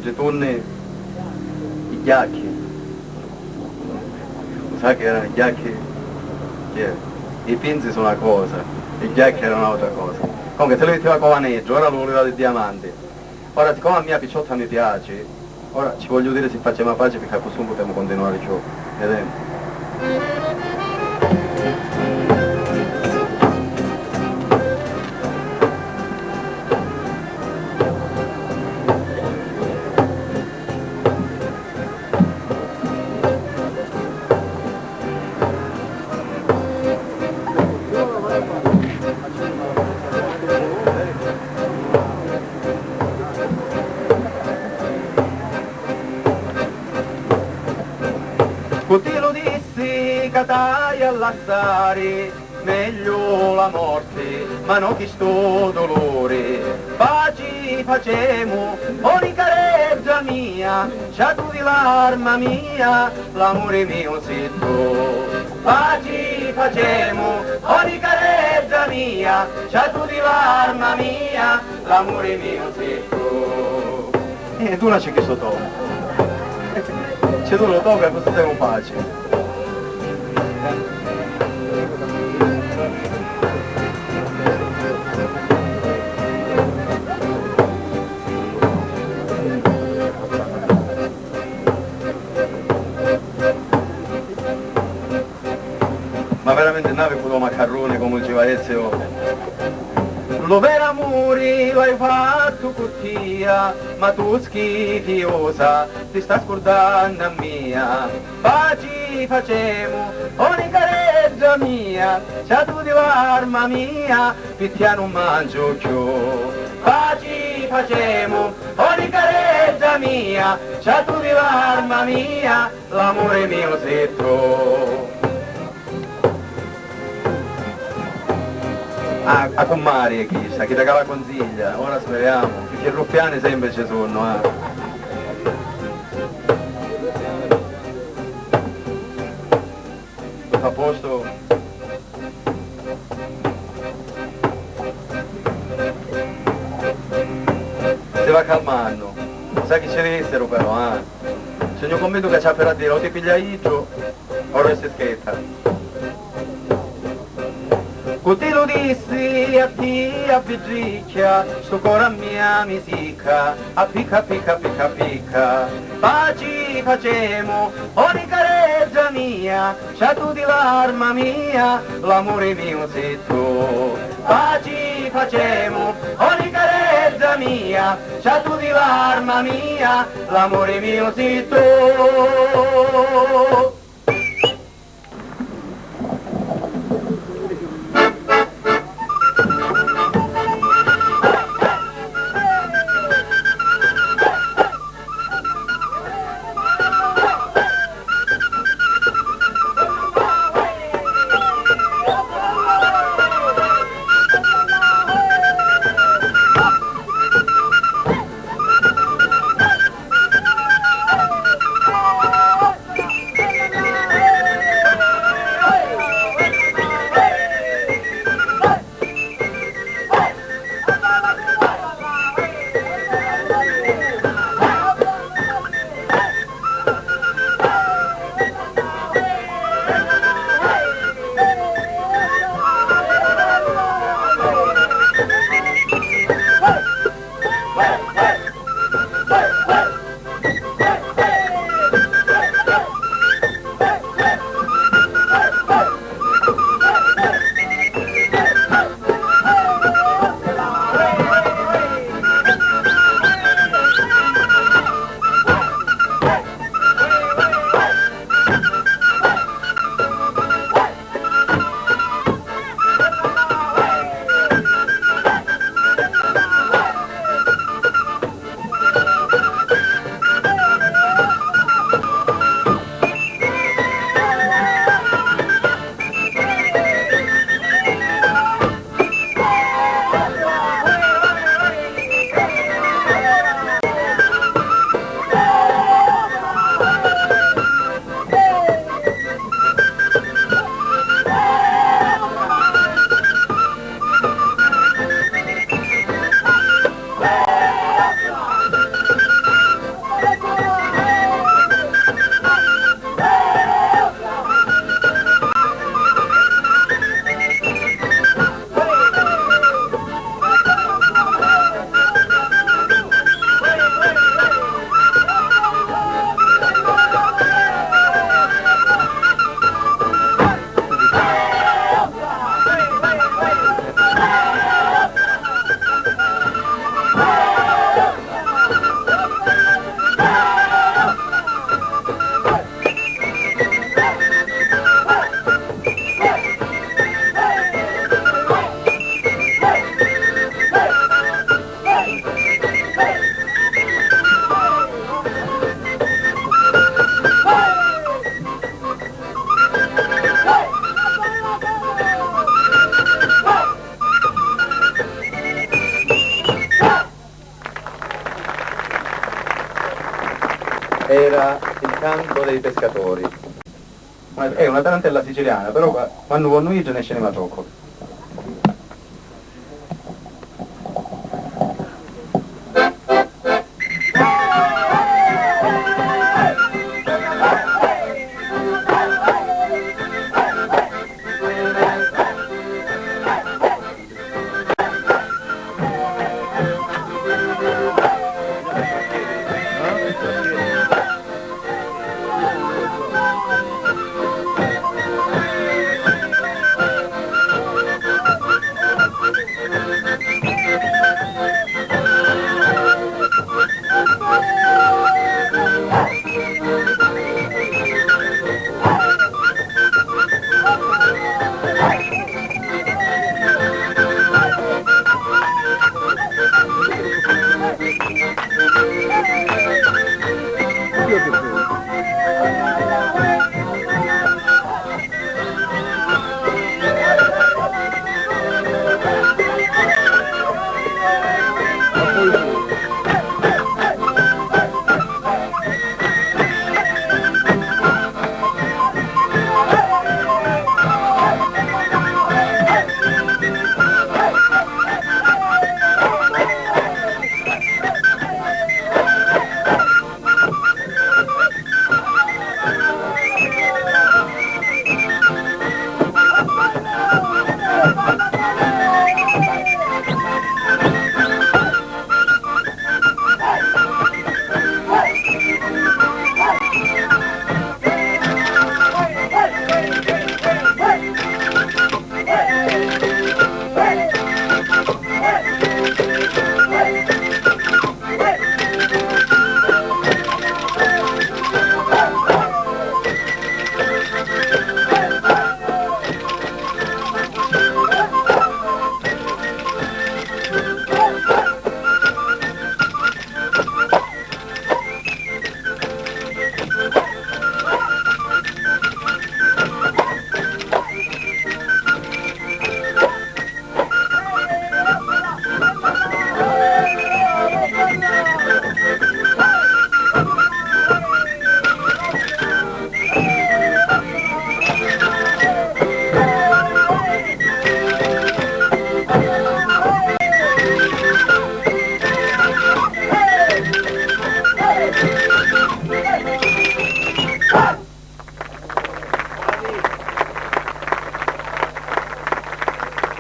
le tonne, i ghiacchi. Lo sai che erano i ghiacchi? I pinzi sono una cosa, i ghiacchi erano un'altra cosa. Comunque se lo metteva covaneggio, ora lo voleva di diamante. Ora siccome a mia picciotta mi piace, ora ci voglio dire se facciamo pace perché a questo punto possiamo continuare ciò. Vedete? Tutti lo dissi catai all'assare, meglio la morte, ma non chi sto dolore. Paci facemo, ogni careggia mia, c'ha tu di l'arma mia, l'amore mio sento. Paci facemo, ogni careggia mia, c'ha tu di l'arma mia, l'amore mio sento. E tu non c'è che sotto. Se tu lo tocca, cosa siamo pace? Ma veramente nave quello macarrone come diceva Ezio. Lo vero amore l'hai fatto cottia, ma tu schifiosa ti sta scordando a mia. Paci facemo, ogni careggia mia, c'ha tu di l'arma mia, picchia non mangio più. Paci facemo, ogni careggia mia, c'ha tu di l'arma mia, l'amore mio setto. A comare chissà, chi la consiglia, ora speriamo, perché i ruffiani sempre ci sono, A posto? Si va calmando, sai che ci restero però, Se io commento che c'ha per dire, o ti piglia io, ora si scherza. Tutti lo dissi a ti avvicicchia, sto cuore a mia misica, a picca picca picca picca. Paci facemo, ogni careggia mia, c'ha tu di l'arma mia, l'amore mio sei tu. Paci facemo, ogni careggia mia, c'ha tu di l'arma mia, l'amore mio sei tu. era il canto dei pescatori. È una tarantella siciliana, però quando con noi ce ne scende troppo.